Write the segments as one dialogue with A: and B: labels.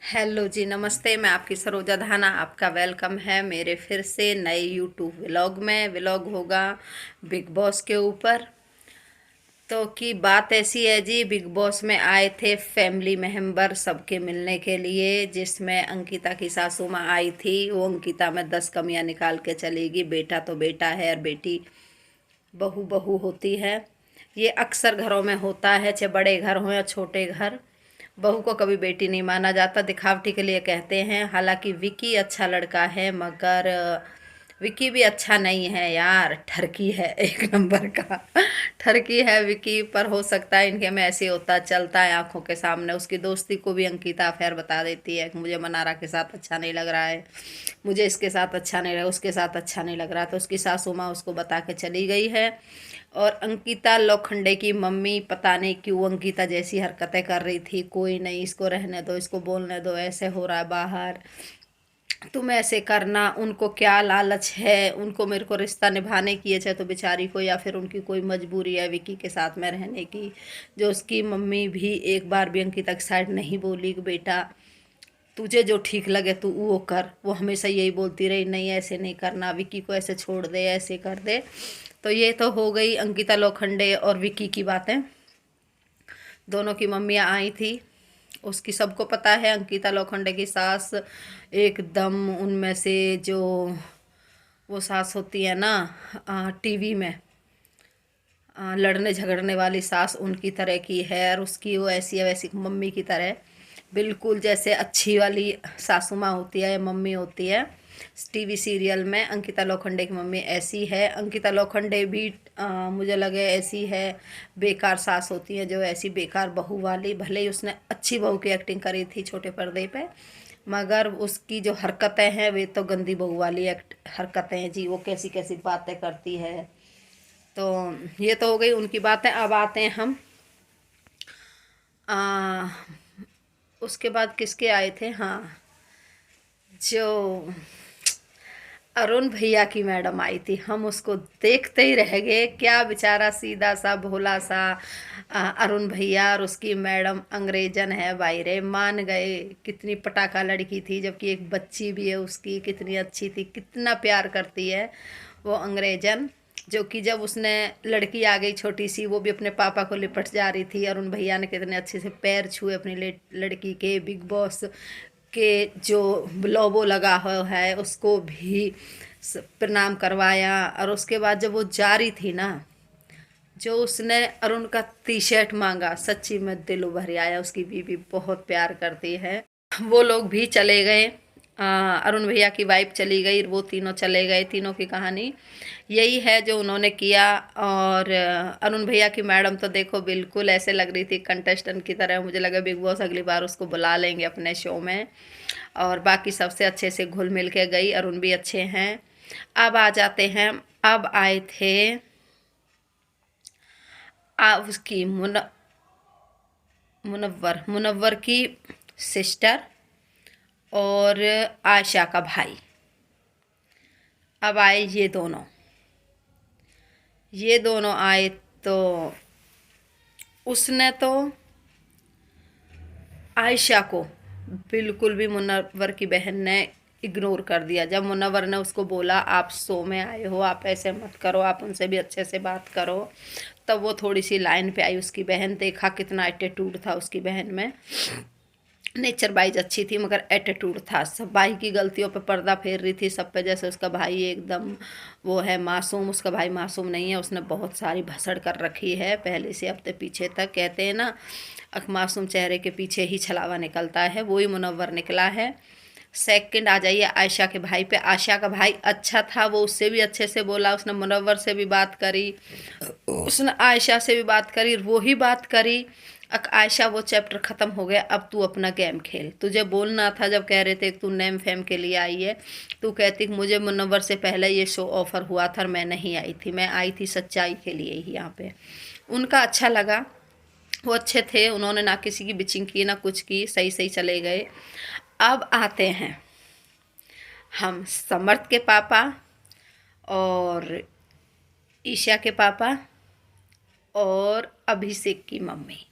A: Hello जी, नमस्ते। मैं आपकी सरोजा धाना, आपका वेलकम है मेरे फिर से नए यूट्यूब व्लॉग में। व्लॉग होगा बिग बॉस के ऊपर। तो की बात ऐसी है जी, बिग बॉस में आए थे फैमिली मेंबर सबके मिलने के लिए, जिसमें अंकिता की सासू माँ आई थी। वो अंकिता में 10 कमियां निकाल के चलेगी। बेटा तो बेटा है और बेटी बहू बहू होती है। ये अक्सर घरों में होता है, चाहे बड़े घर हों या छोटे घर। बहू को कभी बेटी नहीं माना जाता, दिखावटी के लिए कहते हैं। हालांकि विकी अच्छा लड़का है, मगर विकी भी अच्छा नहीं है यार, ठरकी है एक नंबर का। ठरकी है विकी, पर हो सकता है इनके में ऐसे होता चलता है आंखों के सामने। उसकी दोस्ती को भी अंकिता अफेयर बता देती है कि मुझे मनारा के साथ अच्छा नहीं लग रहा है, मुझे इसके साथ अच्छा नहीं लगा, उसके साथ अच्छा नहीं लग रहा। तो उसकी सासू माँ उसको बता के चली गई है। और अंकिता लोखंडे की मम्मी पता नहीं क्यों अंकिता जैसी हरकतें कर रही थी। कोई नहीं, इसको रहने दो, इसको बोलने दो, ऐसे हो रहा है बाहर, तुम ऐसे करना। उनको क्या लालच है, उनको मेरे को रिश्ता निभाने की है, चाहे तो बेचारी को, या फिर उनकी कोई मजबूरी है विकी के साथ में रहने की। जो उसकी मम्मी भी एक बार भी अंकिता की साइड नहीं बोली कि बेटा तुझे जो ठीक लगे तू वो कर। वो हमेशा यही बोलती रही, नहीं ऐसे नहीं करना, विकी को ऐसे छोड़ दे, ऐसे कर दे। तो ये तो हो गई अंकिता लोखंडे और विकी की बातें। दोनों की मम्मियाँ आई थी। उसकी सबको पता है, अंकिता लोखंडे की सास एकदम उनमें से जो वो सास होती है ना, टीवी में लड़ने झगड़ने वाली सास, उनकी तरह की है। और उसकी वो ऐसी है वैसी मम्मी की तरह, बिल्कुल जैसे अच्छी वाली सासू माँ होती है या मम्मी होती है। टीवी सीरियल में अंकिता लोखंडे की मम्मी ऐसी है। अंकिता लोखंडे भी मुझे लगे ऐसी है, बेकार सास होती है जो ऐसी बेकार बहू वाली। भले ही उसने अच्छी बहू की एक्टिंग करी थी छोटे पर्दे पे, मगर उसकी जो हरकतें हैं वे तो गंदी बहू वाली हरकतें हैं जी। वो कैसी कैसी बातें करती है। तो ये तो हो गई उनकी बातें। अब आते हैं हम आ, उसके बाद किसके आए थे, हाँ, जो अरुण भैया की मैडम आई थी। हम उसको देखते ही रह गए। क्या बेचारा सीधा सा भोला सा अरुण भैया, और उसकी मैडम अंग्रेजन है भाई रे, मान गए। कितनी पटाखा लड़की थी, जबकि एक बच्ची भी है उसकी, कितनी अच्छी थी, कितना प्यार करती है वो अंग्रेजन। जो कि जब उसने लड़की आ गई छोटी सी, वो भी अपने पापा को लिपट जा रही थी। अरुण भैया ने कितने अच्छे से पैर छुए अपनी लड़की के। बिग बॉस के जो लोगो लगा हुआ है उसको भी प्रणाम करवाया। और उसके बाद जब वो जा रही थी ना, जो उसने अरुण का टी शर्ट मांगा, सच्ची में दिल उभर आया। उसकी बीवी बहुत प्यार करती है। वो लोग भी चले गए। अरुण भैया की वाइफ चली गई, वो तीनों चले गए। तीनों की कहानी यही है जो उन्होंने किया। और अरुण भैया की मैडम तो देखो बिल्कुल ऐसे लग रही थी कंटेस्टेंट की तरह। मुझे लगा बिग बॉस अगली बार उसको बुला लेंगे अपने शो में। और बाकी सबसे अच्छे से घुल मिल के गई। अरुण भी अच्छे हैं। अब आ जाते हैं, अब आए थे उसकी मुनव्वर मुनव्वर की सिस्टर और आयशा का भाई। अब आए ये दोनों आए। तो उसने तो आयशा को बिल्कुल भी मुनव्वर की बहन ने इग्नोर कर दिया। जब मुनव्वर ने उसको बोला आप शो में आए हो, आप ऐसे मत करो, आप उनसे भी अच्छे से बात करो, तब वो थोड़ी सी लाइन पे आई। उसकी बहन, देखा कितना एटीट्यूड था उसकी बहन में। नेचर वाइज अच्छी थी, मगर एटीट्यूड था। सब भाई की गलतियों पे पर्दा फेर रही थी सब पे। जैसे उसका भाई एकदम वो है मासूम, उसका भाई मासूम नहीं है। उसने बहुत सारी भसड़ कर रखी है पहले से हफ्ते पीछे तक। कहते हैं ना, मासूम चेहरे के पीछे ही छलावा निकलता है, वही मुनव्वर निकला है। सेकंड आ जाइए आयशा के भाई पे। आयशा का भाई अच्छा था, वो उससे भी अच्छे से बोला। उसने मुनव्वर से भी बात करी, उसने आयशा से भी बात करी, वो ही बात करी। आयशा वो चैप्टर ख़त्म हो गया, अब तू अपना गेम खेल। तुझे बोलना था जब कह रहे थे कि तू नेम फेम के लिए आई है, तू कहती कि मुझे मुनव्वर से पहले ये शो ऑफर हुआ था और मैं नहीं आई थी, मैं आई थी सच्चाई के लिए ही यहाँ पे। उनका अच्छा लगा, वो अच्छे थे, उन्होंने ना किसी की बिचिंग की ना कुछ की, सही सही चले गए। अब आते हैं हम समर्थ के पापा और ईशा के पापा और अभिषेक की मम्मी।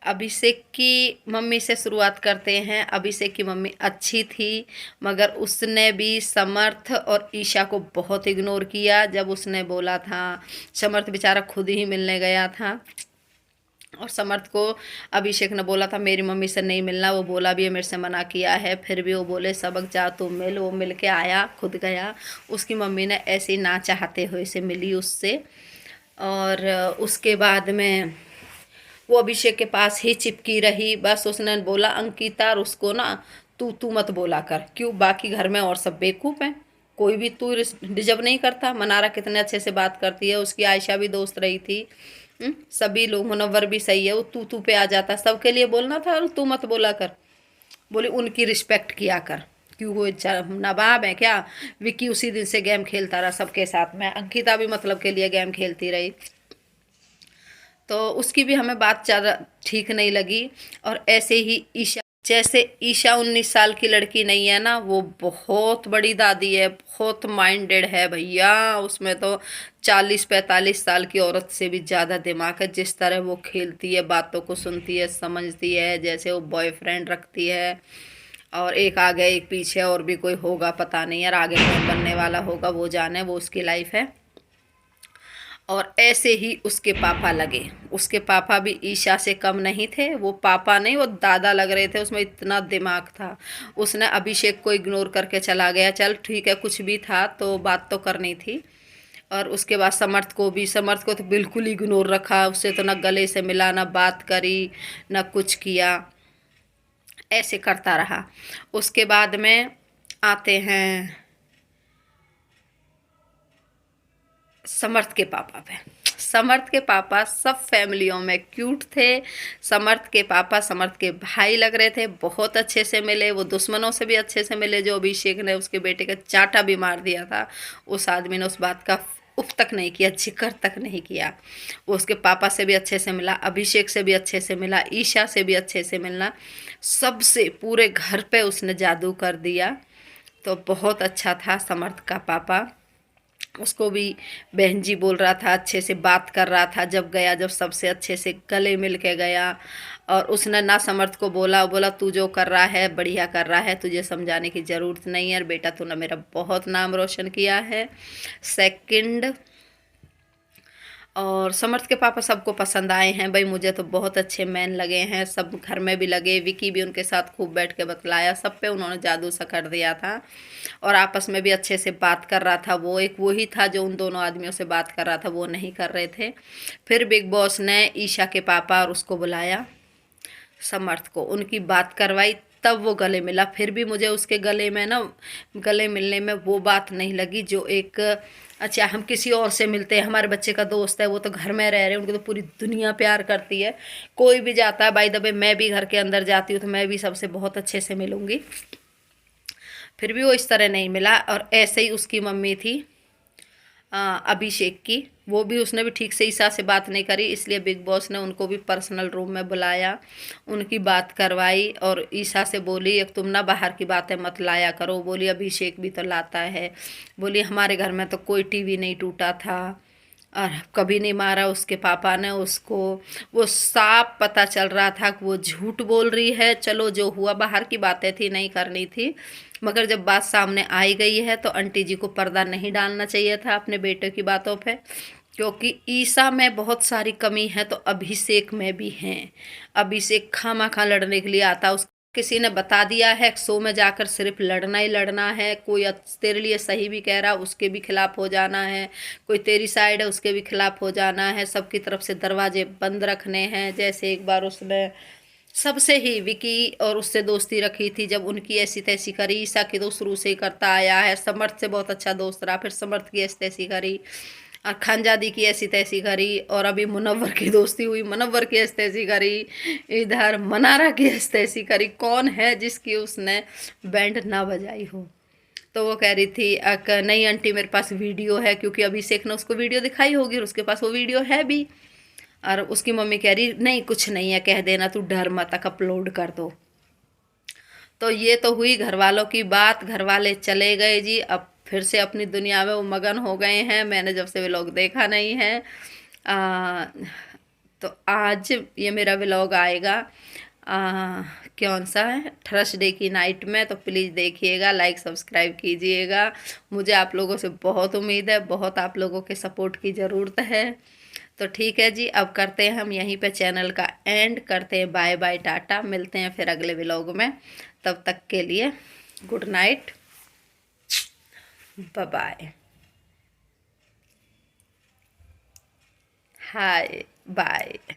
A: अभिषेक की मम्मी से शुरुआत करते हैं। अभिषेक की मम्मी अच्छी थी, मगर उसने भी समर्थ और ईशा को बहुत इग्नोर किया। जब उसने बोला था, समर्थ बेचारा खुद ही मिलने गया था और समर्थ को अभिषेक ने बोला था मेरी मम्मी से नहीं मिलना, वो बोला भी है मेरे से मना किया है, फिर भी वो बोले सबक जा तू मिल। वो मिल के आया, खुद गया। उसकी मम्मी ने ऐसे ही ना चाहते हुए से मिली उससे। और उसके बाद में वो अभिषेक के पास ही चिपकी रही। बस उसने बोला अंकिता और उसको ना तू मत बोला कर, क्यों बाकी घर में और सब बेवकूफ़ हैं, कोई भी तू डिजर्व नहीं करता। मनारा कितने अच्छे से बात करती है, उसकी आयशा भी दोस्त रही थी। सभी लोग, मुनव्वर भी सही है, वो तू पे आ जाता, सबके लिए बोलना था और तू मत बोला कर। बोली उनकी रिस्पेक्ट किया कर, क्यों वो नवाब है क्या। विक्की उसी दिन से गेम खेलता रहा सबके साथ में, अंकिता भी मतलब के लिए गेम खेलती रही, तो उसकी भी हमें बात ज़्यादा ठीक नहीं लगी। और ऐसे ही ईशा, जैसे ईशा 19 साल की लड़की नहीं है ना, वो बहुत बड़ी दादी है, बहुत माइंडेड है भैया। उसमें तो 40-45 साल की औरत से भी ज़्यादा दिमाग है। जिस तरह वो खेलती है, बातों को सुनती है, समझती है, जैसे वो बॉयफ्रेंड रखती है और एक आगे एक पीछे और भी कोई होगा पता नहीं यार, आगे कौन बनने वाला होगा वो जाने, वो उसकी लाइफ है। और ऐसे ही उसके पापा लगे, उसके पापा भी ईशा से कम नहीं थे। वो पापा नहीं, वो दादा लग रहे थे, उसमें इतना दिमाग था। उसने अभिषेक को इग्नोर करके चला गया, चल ठीक है कुछ भी था तो बात तो करनी थी। और उसके बाद समर्थ को भी, समर्थ को तो बिल्कुल इग्नोर रखा, उससे तो ना गले से मिला, ना बात करी, ना कुछ किया, ऐसे करता रहा। उसके बाद में आते हैं समर्थ के पापा पे। समर्थ के पापा सब फैमिलियों में क्यूट थे। समर्थ के पापा समर्थ के भाई लग रहे थे, बहुत अच्छे से मिले, वो दुश्मनों से भी अच्छे से मिले। जो अभिषेक ने उसके बेटे का चांटा भी मार दिया था, उस आदमी ने उस बात का उफ तक नहीं किया, जिक्र तक नहीं किया। वो उसके पापा से भी अच्छे से मिला, अभिषेक से भी अच्छे से मिला, ईशा से भी अच्छे से मिलना, सबसे पूरे घर पे उसने जादू कर दिया। तो बहुत अच्छा था समर्थ का पापा। उसको भी बहन जी बोल रहा था, अच्छे से बात कर रहा था। जब गया, जब सबसे अच्छे से गले मिल के गया, और उसने ना समर्थ को बोला, बोला तू जो कर रहा है बढ़िया कर रहा है, तुझे समझाने की ज़रूरत नहीं है बेटा, तूने मेरा बहुत नाम रोशन किया है। सेकंड, और समर्थ के पापा सबको पसंद आए हैं भाई, मुझे तो बहुत अच्छे मैन लगे हैं, सब घर में भी लगे। विकी भी उनके साथ खूब बैठ के बतलाया, सब पे उन्होंने जादू सा कर दिया था। और आपस में भी अच्छे से बात कर रहा था। वो एक वही था जो उन दोनों आदमियों से बात कर रहा था, वो नहीं कर रहे थे। फिर बिग बॉस ने ईशा के पापा और उसको बुलाया, समर्थ को, उनकी बात करवाई, तब वो गले मिला। फिर भी मुझे उसके गले में ना, गले मिलने में वो बात नहीं लगी जो एक, अच्छा हम किसी और से मिलते हैं, हमारे बच्चे का दोस्त है, वो तो घर में रह रहे हैं, उनको तो पूरी दुनिया प्यार करती है, कोई भी जाता है, बाय द वे मैं भी घर के अंदर जाती हूँ तो मैं भी सबसे बहुत अच्छे से मिलूँगी। फिर भी वो इस तरह नहीं मिला। और ऐसे ही उसकी मम्मी थी अभिषेक की, वो भी, उसने भी ठीक से ईशा से बात नहीं करी, इसलिए बिग बॉस ने उनको भी पर्सनल रूम में बुलाया, उनकी बात करवाई। और ईशा से बोली एक तुम ना बाहर की बातें मत लाया करो। बोली अभिषेक भी तो लाता है। बोली हमारे घर में तो कोई टीवी नहीं टूटा था और कभी नहीं मारा उसके पापा ने उसको। वो साफ पता चल रहा था कि वो झूठ बोल रही है। चलो जो हुआ बाहर की बातें थी, नहीं करनी थी, मगर जब बात सामने आई गई है तो आंटी जी को पर्दा नहीं डालना चाहिए था अपने बेटे की बातों पे, क्योंकि ईशा में बहुत सारी कमी है तो अभिषेक में भी हैं। अभिषेक खामखा लड़ने के लिए आता, उस किसी ने बता दिया है शो में जाकर सिर्फ लड़ना ही लड़ना है। कोई तेरे लिए सही भी कह रहा, उसके भी खिलाफ हो जाना है, कोई तेरी साइड है उसके भी खिलाफ हो जाना है, सबकी तरफ से दरवाजे बंद रखने हैं। जैसे एक बार उसने सबसे ही विकी और उससे दोस्ती रखी थी, जब उनकी ऐसी तैसी करी। ईशा की तो शुरू से ही करता आया है, समर्थ से बहुत अच्छा दोस्त रहा, फिर समर्थ की ऐसी तैसी करी, और खानजादी की ऐसी तैसी करी, और अभी मुनव्वर की दोस्ती हुई, मुनव्वर की ऐसी तैसी करी, इधर मनारा की ऐसी तैसी करी। कौन है जिसकी उसने बैंड ना बजाई हो। तो वो कह रही थी नहीं आंटी मेरे पास वीडियो है, क्योंकि अभिषेक ने उसको वीडियो दिखाई होगी और उसके पास वो वीडियो है भी। और उसकी मम्मी कह रही नहीं कुछ नहीं है, कह देना तू डर मत, अपलोड कर दो। तो ये तो हुई घर वालों की बात, घर वाले चले गए जी। अब फिर से अपनी दुनिया में वो मगन हो गए हैं। मैंने जब से वे लोग देखा नहीं है, तो आज ये मेरा व्लॉग आएगा कौन सा है, थर्सडे की नाइट में। तो प्लीज़ देखिएगा, लाइक सब्सक्राइब कीजिएगा। मुझे आप लोगों से बहुत उम्मीद है, बहुत आप लोगों के सपोर्ट की ज़रूरत है। तो ठीक है जी, अब करते हैं हम यहीं पे चैनल का एंड करते हैं। बाय बाय, टाटा, मिलते हैं फिर अगले व्लॉग में। तब तक के लिए गुड नाइट, बाय बाय, हाय, बाय।